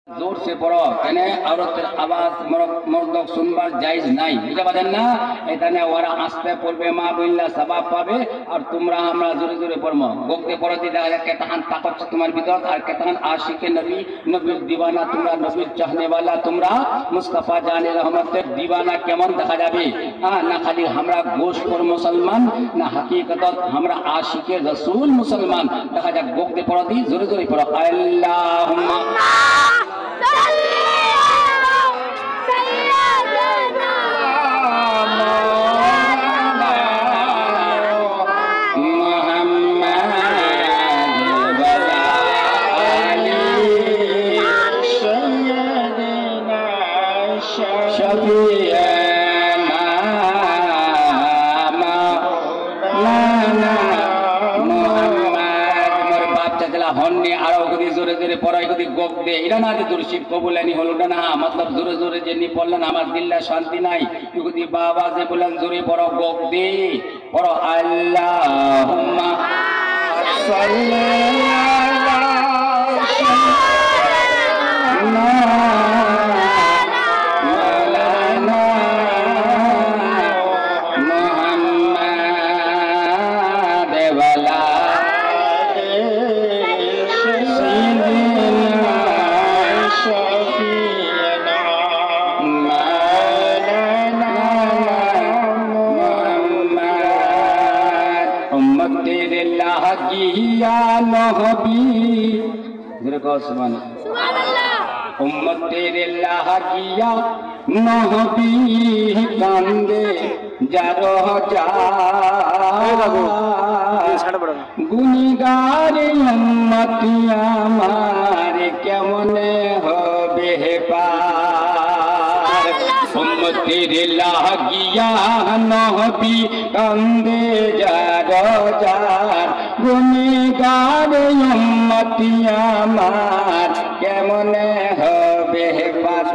जोर से पढ़ो কেন औरतेর আওয়াজ মর্দক শুনবার জায়েজ নাই বুঝতে পারেন না এখানে ওরা আস্তে পড়বে মা বললা সওয়াব পাবে আর তোমরা আমরা জোরে জোরে পড়বো গোকতে পড়তে দেখা যায় কেতান তাকত তোমার ভিতর আর কেতান আশিকে নবী নবীর দিওয়ানা তোমরা নবীর চাহনে वाला তোমরা মুস্তাফা জানে রহমতের দিওয়ানা কেমন দেখা যাবে না খালি আমরা গোশখোর মুসলমান না হাকিকতত আমরা আশিকে রাসূল মুসলমান দেখা যায় গোকতে পড়তে জোরে জোরে পড়ো আল্লাহুম্মা मतलब जोरे जोरे जे नी पढ़लेन आमार दिल्ला शांति नाई युगदी बाबा जे बोलेन जोरे पढ़ो गोक दे पढ़ो अल्लाहुम्मा सल्ली अला उम्मत तेरे लागिया नबी कांदे जारो जा गुनिगार उम्मतिया मारे केमने होबे पार उम्मत तेरे लागिया नबी कांदे जारो जा गुनिगार उम्मतिया मार केमने होबे पार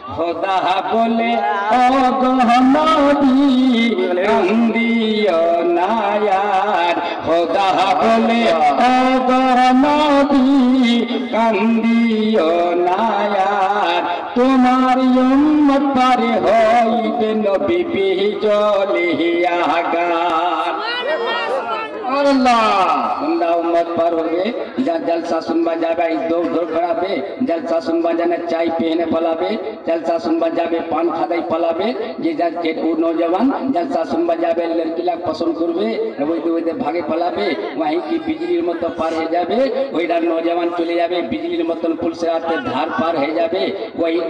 खुदा बोले ओ नबी कांदियो ना यार खुदा बोले ओ नबी कांदियो ना यार तुम्हारी उम्मत पर होइबे नबी बिजलिया गार अल्लाह बंदा उम्मत पर होबे जा जलसा सुनबा जाबे दौड़ दौड़ कराबे जलसा सुनबा जाने चाय पीने पलाबे जलसा सुनबा जाबे पान खादाई पलाबे जे जा जे नौजवान जलसा सुनबा जाबे लड़की लाग पसंद करबे ওইতে ভাগে পলাবে वहीं की बिजलीर मत पार हो जाबे ওইটা নওজওয়ান চলে যাবে বিজলির মতন পুলসে হাতে ধার পার হয়ে যাবে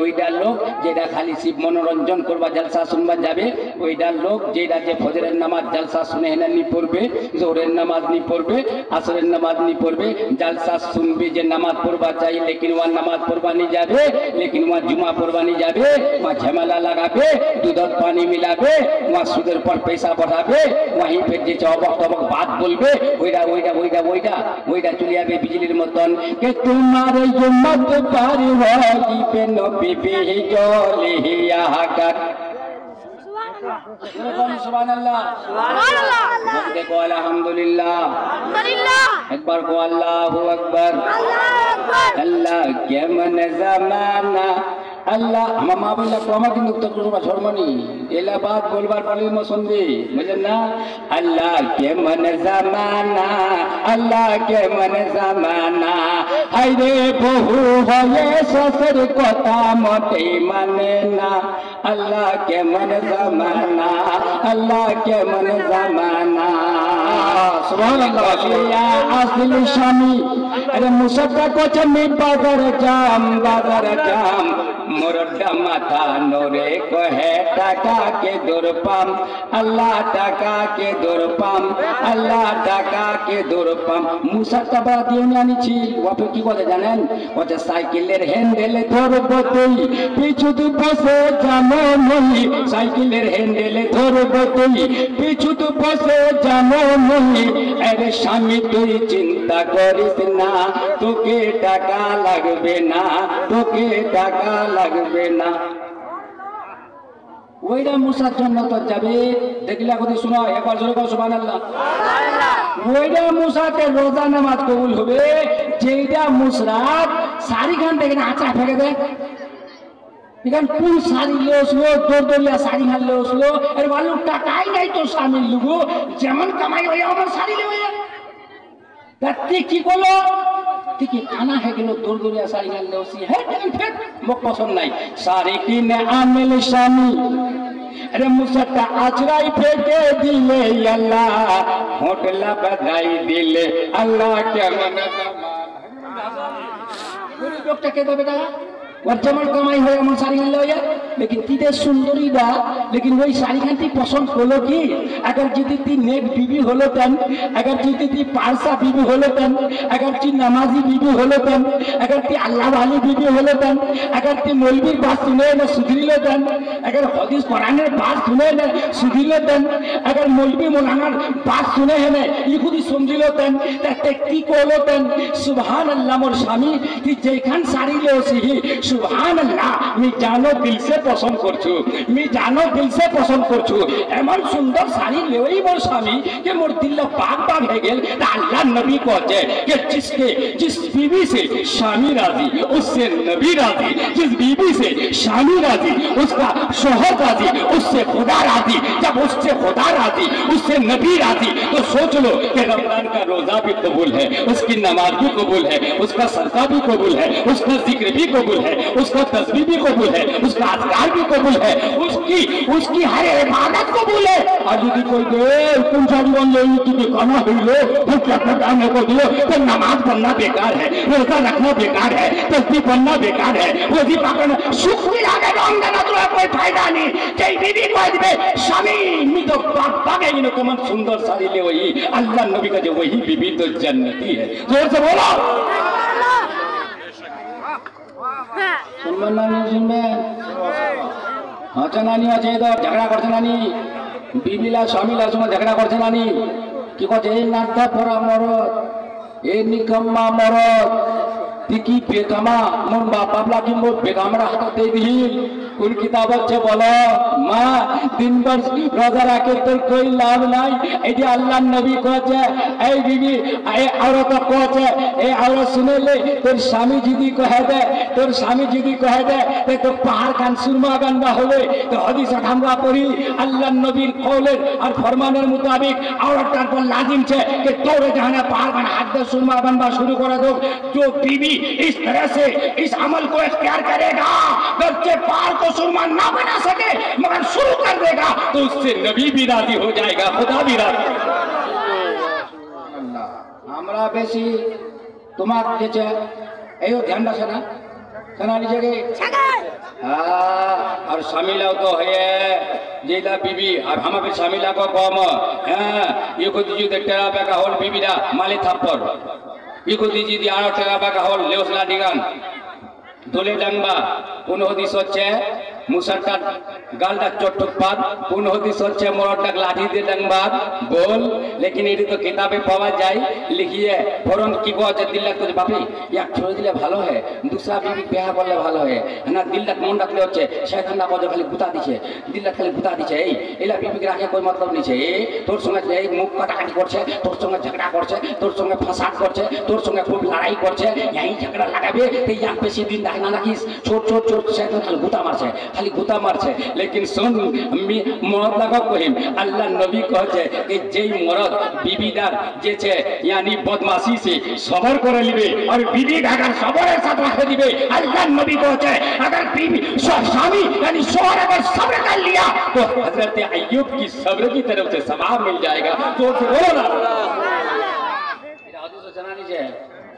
ওইটা লোক যেটা খালি শিব মনোরঞ্জন করবা জলসা শুনবা যাবে ওইটা লোক যেটা যে ফজরের নামাজ জলসা শুনে নি পড়বে জোহরের নামাজ নি পড়বে আসরের নামাজ নি পড়বে जलसा सुनबे जे नमाज पढ़वा चाहिए लेकिन वहाँ नमाज पढ़वा नहीं जाबे लेकिन वहाँ जुमा पढ़वा नहीं जाबे वहाँ झमेला लगाबे दूध पानी मिलाबे वहाँ सुदेर पर पैसा बढ़ाबे वहीं पे जे अबक तबक बात बोलबे ओइडा ओइडा ओइडा ओइडा ओइडा चले जाबे बिजलिर मतन के तुम्हारे उम्मत पर होगी पे नबी बिजलिया कर सुभान अल्लाह देखो अल्हम्दुलिल्लाह एक बार को अल्लाहु अकबर अल्लाह के मन जमाना अल्लाह हम माँ बोला तो हमारे किन्तु उत्तर करवा छोड़मनी एला बात बोलबार पड़े मो सुनबे बुझल ना अल्लाह के मन जमाना अल्लाह के मन जमाना हाय रे बहु होये ससुर कोता मोटे माने ना अल्लाह के मन जमाना अल्लाह के मन जमाना सुभान अल्लाह असली शामी अरे मुसद्दा को चमी बाजार जाम मुरड्डा माथा नोरे को है टाका के दुरपम अल्लाह टाका के दुरपम अल्लाह टाका के दुरपम मुसद्दा बादियों यानी ची वापे की बोले जानेन वाचे साइकिलेर हैंडले धरबो तुई पिछु तू बसे जानो नहीं साइकिलेर हैंडले धरबो तुई पिछु तू बसे जानो नहीं अरे स्वामी तुई चिंता करिस ना তোকে টাকা লাগবে না তোকে টাকা লাগবে না ওইটা মুসার জন্য তো যাবে দেখলা কথা শোনো একবার জোরে কও সুবহানাল্লাহ ওইটা মুসাতে রোজা নামাজ কবুল হবে যেটা মুসরাত শাড়ি খান থেকে না আচা ফেলে দে এখান কোন শাড়ি লে আসলো দৌড়দৌড়িয়া শাড়ি খান লে আসলো এর বালু টাকাই নাই তোর স্বামীর লুগো যেমন কামাই হয়ে আমার শাড়ি লে হয়ে তুই কি করলো ঠিকই খানা হয়ে গেল দৌড়দৌড়িয়া শাড়ি খান লে আসি হ্যাঁ ফের মোক পছন্দ নাই শাড়ি কিনে আনল স্বামী अरे मुसट्टा आचराई फेंके दिले अल्लाह होटला बधाई दिले अल्लाह क्या मना लोकटा के देबे টাকা और जमन कमाई हो एमन शाड़ी ले होया लेकिन तीते सुंदरी दा लेकिन वही शाड़ी खान ती पसंद होलो की अगर जिति ती नेक बीबी होलो तन अगर जिति ती पारसा बीबी होलो तन अगर ती नमाजी बीबी होलो तन अगर ती अल्लाह वाली बीबी होलो तन अगर ती मौलवी बात सुने न सुधरिलो तन अगर हदीस कुरान बात सुने न सुधरिलो तन अगर मौलवी मौलाना बात सुने है न ये खुद ही समझिलो तन ते की कोलो तन सुभान अल्लाह मोर स्वामी ती जेखान शाड़ी ले ओसी सुभान अल्लाह मैं जानो दिल से पसंद करछू मैं जानो दिल से पसंद करछू एमन सुंदर शाड़ी लेवई मोर स्वामी के मोर दिल पाक पाक है गेल अल्लाह नबी कहते कि जिस बीवी से स्वामी राजी उससे नबी राजी जिस बीवी से स्वामी राजी उसका शोहर राजी उससे खुदा राजी जब उससे खुदा राजी उससे नबी राजी तो सोच लो कि रमजान का रोजा भी कबूल है उसकी नमाज भी कबूल है उसका सदका भी कबूल है उसका जिक्र भी कबूल है उसका तस्बीह भी कबूल है उसका अज़कार भी कबूल है उसकी हर इबादत कबूल है और यदि कोई दे तुम सारी बन ले कि खाना हिलो तो क्या करने को दियो तो नमाज पढ़ना बेकार है रोजा रखना बेकार है तस्बीह पढ़ना बेकार है वजीफा करना सुख भी लागे रमजान तो कोई फायदा नहीं कई बीवी को दिबे स्वामी मी तो पागे इन कमन सुंदर साड़ी ले वही अल्लाह नबी का जो वही बीवी तो जन्नती है जोर से बोलो सुनबेन ना नहीं सुनबेन अच्छा नानी আছে তো ঝগড়া করছে নানি বিবিলা স্বামীলার সঙ্গে ঝগড়া করছে নানি কি করছে এই নাটটা পরা মরদ এই নিকম্মা মরদ টিকি বেকামা মোর বাপলা কি মোর বেকামরা হাতে দিহি কোন কিতাবত আছে বলো মা দিনভর রোজা রাখে তোর কোই লাভ নাই এই যে আল্লাহর নবী কইছে এই বিবি এই औरत কইছে এই औरत শুনেলে তোর স্বামী যদি কহে দে তোর স্বামী যদি কহে দে তো পাহাড় খান সুরমা বানবা হবে তো হাদিস আমরা পড়ি আল্লাহর নবীর কওলের আর ফরমানের মোতাবেক औरतটার পর लाजिम है कि तोरे जहां पहाड़ खान हाथ से सुरमा बनवा शुरू कर दो जो बीवी इस तरह से इस अमल को इख्तियार करेगा बच्चे पहाड़ को सुरमा ना बना सके मगर शुरू कर देगा तो उससे नबी भी राजी हो जाएगा खुदा भी राजी हमरा बेसी তোমার যেছে এই ধ্যান রাখে না শোনা নিজেকে और शामिला तो है जेला बीबी और हम भी शामिला को कम हां ये को दीजिए टेरा पे का होल बीबी दा माले थापर ये को दीजिए 8 टेरा पे का होल लेवसला दिगान दोले डांगबा কোন হাদিস হচ্ছে মুসাটা গালটা চট্টুপাত কোন হাদিস হচ্ছে মরটা লাঠি দিয়ে ডাংবাদ বল लेकिन এটি তো কিতাবে পাওয়া যায় লিখিয়ে ফরন কি কইছে দিল লাগতে বাপি এক ছোড় দিলে ভালো হয় দুসরা বিবি বিয়াহ করলে ভালো হয় না দিলটা মন রাখলে হচ্ছে শয়তানটা কত খালি গুতা দিছে দিলটা খালি গুতা দিছে এই এলা বিবিকে রাখে কই মতলব নিছে এই তোর সঙ্গে এই মুখ কাটাকাটি করছে তোর সঙ্গে ঝগড়া করছে তোর সঙ্গে ফাসাদ করছে তোর সঙ্গে খুব লড়াই করছে এই ঝগড়া লাগাবে এই এক বেশি দিন দেখ না নাকি ছোট ছোট ছোট শয়তান খালি গুতা মারছে खाली गुता मारছে लेकिन सुन मरद लगा कहिम अल्लाह नबी कहছে कि जेई मरद बीबीदार जे छे यानी बदमाशी से सबर करे लिबे और बीबी अगर सबरेर साथ रख दिबे अल्लाह नबी कहছে अगर बीबी स्वामी यानी शोहर अगर सब्र कर लिया तो हजरत अय्यूब की सब्र की तरफ से सवाब मिल जाएगा तो बोलो ना এটা হাদিস জানানি যে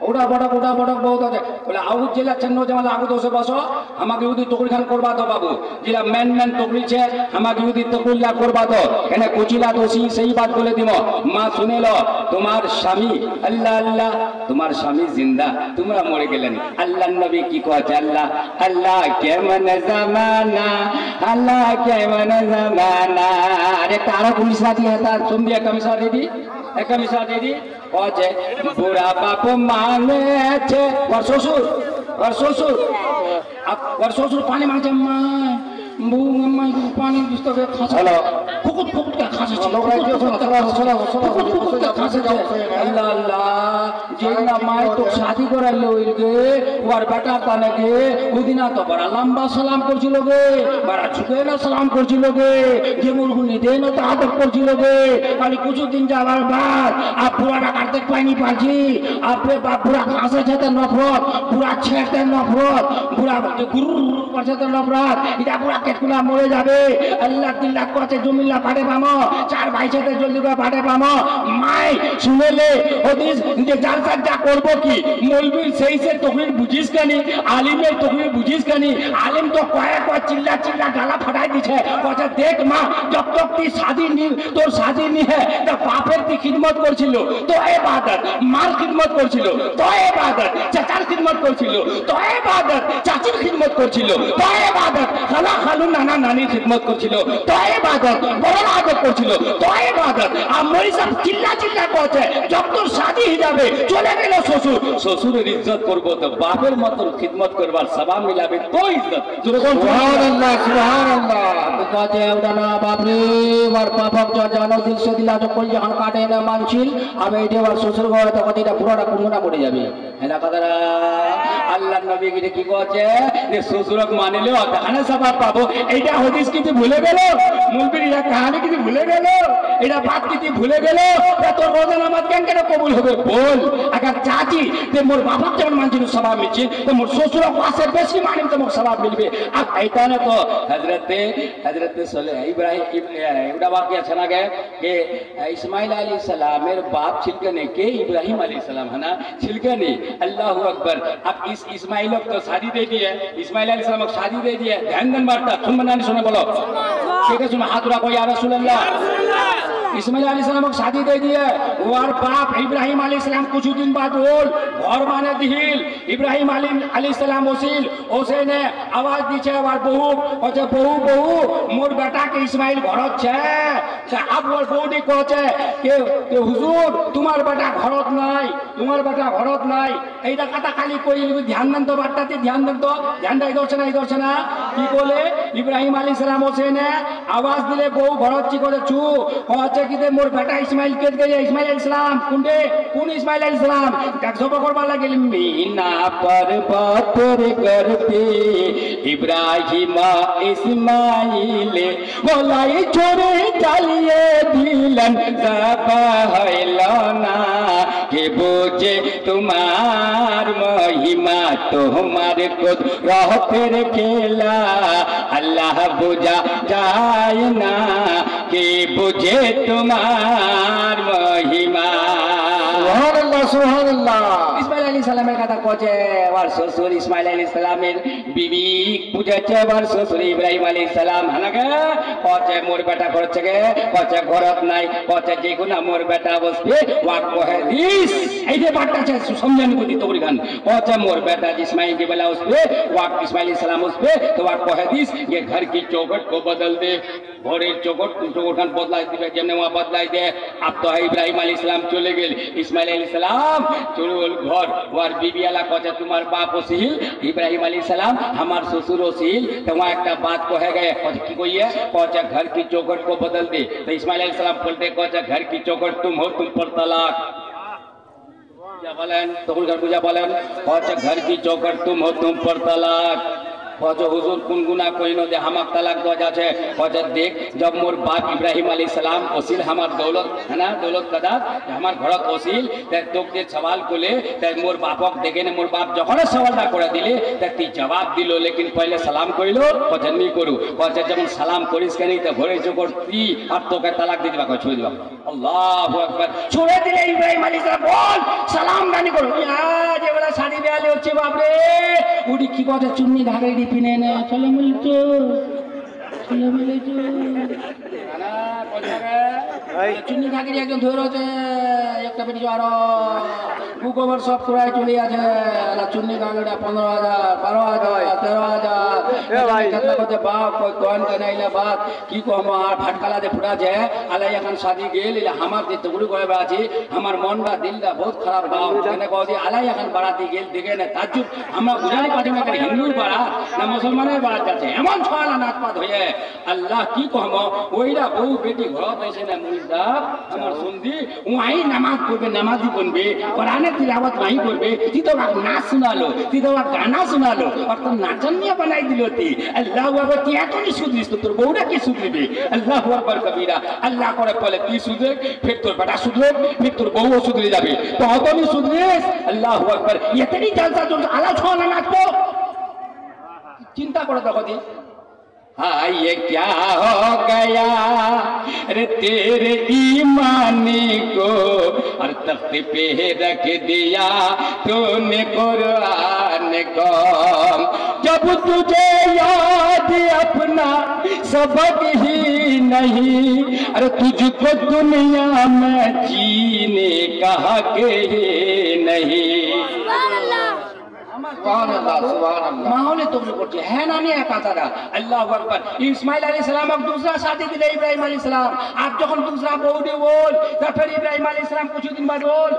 ওটা বড় বড় বড় বহুত আছে বলে আউট জেলা চেন্ন জামাল আগু দোসে বসো আমাকে যদি তকরি খান করবা তো বাবু जिला मेन मेन तकरी छे আমাকে যদি তকরিলা করবা তো এনে কুচিলা দোষী সেই বাত বলে দিমো মা শুনে লো তোমার স্বামী আল্লাহ আল্লাহ তোমার স্বামী জিন্দা তোমরা মরে গেলেন আল্লাহর নবী কি কয় আল্লাহ আল্লাহ কেমন জামানা আল্লাহ কেমন জামানা আরে কারা পুলিশ রাতি হাতা সুন্দিয়া কমিশনার দিদি এক কমিশনার দিদি কয় বুড়া বাপ मांगे थे और ससुर पानी मांगते पानी हेलो फुकुट फुकुट का খাসেছে আল্লাহ আল্লাহ যে না মায় তো শাদি করাইলো গে ওর বেটা তানে গে ওদিনা তো বড় লম্বা সালাম করছিল গে বড় ঝুঁকে না সালাম করছিল গে যে মুরগুনি দে না তো আদর করছিল গে খালি কিছুদিন যাওয়ার বাদ আপ পুরাটা কাটতে পাইনি পারছি আপনি পুরা খাসের সাথে নফরত পুরা ছেড়তে নফরত পুরা গুরু সাথে নফরত এটা পুরা কেটকুলা মরে যাবে আল্লাহ দিল্লাহ করছে জমিল্লা পাড়ে পামো চার ভাই সাথে জলদি করে পাড়ে পামো মাই শুনেলে ওদিস যে যার সাথে যা করবো কি মৌলবীর সেই সে তকরির বুঝিস কানি আলিমের তকরির বুঝিস কানি আলিম তো কয়েক চিল্লা চিল্লা গালা ফাটাই দিছে বলছে দেখ মা জব তক তুই শাদি নি তোর শাদি নি হ্যাঁ তা বাপের তুই খিদমত করছিল তো ইবাদত মার খিদমত করছিল তো ইবাদত চাচার খিদমত করছিল তো ইবাদত চাচির খিদমত করছিল তো ইবাদত খালা খালু নানা নানির খিদমত করছিল তো ইবাদত বড় আদর করছিল তো ইবাদত আমি সব চিল্লা চিল্লা করছে জব তোর শাদি হয়ে যাবে চলে গেল শ্বশুর শ্বশুরের ইজ্জত করব তো বাপের মতন খিদমত করবার সবাব মিলাবে তো ইজ্জত সুবহানাল্লাহ সুবহানাল্লাহ তো কাজে ওটা বাপ রে ওর পাপক যা জানো দিল সে দিলা তো কই যখন কাটে না মানছিল আবে এটা ওর শ্বশুর ঘরে তো কতটা পুরোটা কুমনা পড়ে যাবে এলা কথাটা আল্লাহর নবী কি কইছে যে শ্বশুরক মানিলেও তাহলে সবাব পাবো এইটা হাদিস কি তুই ভুলে গেল মুলবির এটা কাহিনী কি তুই ভুলে গেল এটা বাত কি তুই ভুলে গেল তোর রোজা নামাজ কেন কেন কবুল হবে বল अगर चाची ते मोर बापक जब मानছিল সবাব মিলছে তো মোর শ্বশুর পাশে বেশি মানিম তো মোর সবাব মিলবে আর এইটা না তো হযরত ইব্রাহিম এটা বাকি আছে না কে ইসমাইল আলাইহিস সালামের বাপ ছিলকেনে কে ইব্রাহিম আলাইহিস সালাম है ना छिलकने अल्लाहू अकबर अब इस इस्माइल को शादी दे दी है इस्माइल आलाइहिस सलाम को शादी दे दी है ध्यान देन बातটা सुन बनाने सुने बोलो ठीक है सुन हाथ उठाओ या रसूल अल्लाह इस्माइल आलाइहिस सलाम को शादी दे दी है और बाप इब्राहिम आलाइहिस सलाम कुछ दिन बाद बोल घर माने दिल इब्राहिम आलाइहिस सलाम ओसिल ओसेने आवाज दिछे और बहु ओछे बहु बहु मोर बेटा के इस्माइल घरत छे ता अब और बहुडी कहছে के हुजूर তোমার বেটা ঘরত নাই তোমার বেটা ঘরত নাই এইটা কথা খালি কই ধ্যান দেন তো বাটটাতে ধ্যান দেন তো ধ্যানটা ইদর্ছে না কি বলে ইব্রাহিম আলাইহিস সালাম ওসেনে আওয়াজ দিলে বহু ঘরত চি করে চু कहছে কি দে মোর বেটা ইসমাইল কেত গয়ে ইসমাইল আলাইহিস সালাম কোন ইসমাইল আলাইহিস সালাম কাক জব করবা লাগিল মিনা পর্বতের গর্ভে ইব্রাহিম ইসমাইল বলাই ছোড়ে চালিয়ে দিলেন যাবা হইল না কে বুঝে তোমার মহিমা তোমার কুদরতের খেলা আল্লাহ বুঝা যায় না কে বুঝে তোমার মহিমা সুবহানাল্লাহ সুবহানাল্লাহ ইসমাইল আলাইহিস সালামের কথা কইছে ওর শ্বশুর ইসমাইল আলাইহিস সালামের বিবি পূজাছে ওর শ্বশুর ইব্রাহিম আলাইহিস সালাম হানাকে কইছে মোর বেটা করছে কে কইছে ঘরত নাই কইছে যে কোন মোর বেটা বসবে ওয়াক কহে দিস এই যে বাটটা আছে সমঝান কইতি তোরি গান কইছে মোর बेटा इस्माइल के बेला उसपे वाक इस्माइल सलाम उसपे तो वाक को हदीस ये घर की चौखट को बदल दे घोड़े चौखट बदलाई दे जमने वहां बदलाई दे अब तो है इब्राहिम अलैहिस सलाम चले गए इस्माइल अलैहिस सलाम चलो घर और बीबी वाला कहते तुम्हार बाप ओसिल इब्राहिम अलैहिस सलाम हमार ससुर ओसिल तो वहां एक बात कहे गए की कोई है कहते घर की चौखट को बदल दे तो इस्माइल अलैहिस सलाम बोलते कहते घर की चौखट तुम हो तुम पर तलाक बोलें तो पूजा बोलें घर की चौखट तुम हो तुम पर तलाक हुजूर गुनगुना कोई नो दे हमाक तलाक दो जाछे कहते देख जब मोर बाप इब्राहिम अलैहिस सलाम ओसिल हमार दौलत है ना दौलत कदा हमार घरत ओसिल ते तोके सवाल कोले ते मोर बापक देखे ने मोर बाप जखन सवालटा करे दिले ते ती जवाब दिलो लेकिन पहले सलाम कइलो कहते नी करू कहते जब सलाम करिस केनी ते घरे चोकर ती और तोके तलाक दे दिबा छोड़ दिबा अल्लाहु अकबर छोड़े दिले इब्राहिम अलैहिस सलाम बोल सलाम गानी करू या जे वाला शादी ब्याले होच्छे बाप रे उडी की कहते चुन्नी धागे पिने ना चले मिलतो ना चुन्नी खाके একজন ধরে আছে একটা বেটি আরো কুকোভার সব পুরাই চলে আছে আলা চুন্নি খাকেটা 15000 12000 13000 এ ভাই কত কত বাপ কই কোন কানাইলা বাপ কি কম আর ফাটকালা দে ফুটা যায় আলা এখন শাদি গেল ইলা আমার যে টুকরু করে আছে আমার মনটা দিলটা বহুত খারাপ দাও কেন কই দি আলা এখন বারাতি গেল দেখে না তাজ্জুব আমরা বুঝানি পাটি না হিন্দুর বাড়া না মুসলমানের বাড়াত যাচ্ছে এমন ছড়া নাচপাত হয়ে আল্লাহ কি কহম ওইরা বউ বেটি ঘর এসে না মুইজা আমার শুনবি ওয়াই নামাজ পড়বে নামাজি বনবে কোরআনে তিলাওয়াত মাই করবে তুই তো নাচ শোনালো তুই তো গানা শোনালো আর তোর নাচন নিয়ে বানাই দিল তুই আল্লাহ আকবার তুই এখনই শুধরিস তো তোর বউটা কি শুধরিবে আল্লাহ আকবার কবিরা আল্লাহ করে বলে তুই শুধরে ফির তোর বেটা শুধরে ফির তোর বউও শুধরে যাবে তো অতনি শুধরিস আল্লাহ আকবার এতনি জলসা জলসা আলা ছড়া নাচবো चिंता करो देखो दी हाँ ये क्या हो गया अरे तेरे ईमानी को और तख्त पे रख दिया तूने कुरान को जब तुझे याद अपना सबक ही नहीं अरे तुझको दुनिया में जीने का हक ही नहीं माहौले तुम करते है ना नहीं है अल्लाह अकबर इस्माइल अलैहिस्सलाम को दूसरा शादी दिले इब्राहिम अलैहिस्सलाम आप जब दूसरा बहू बोल तो फिर इब्राहिम अलैहिस्सलाम कुछ दिन बाद बोल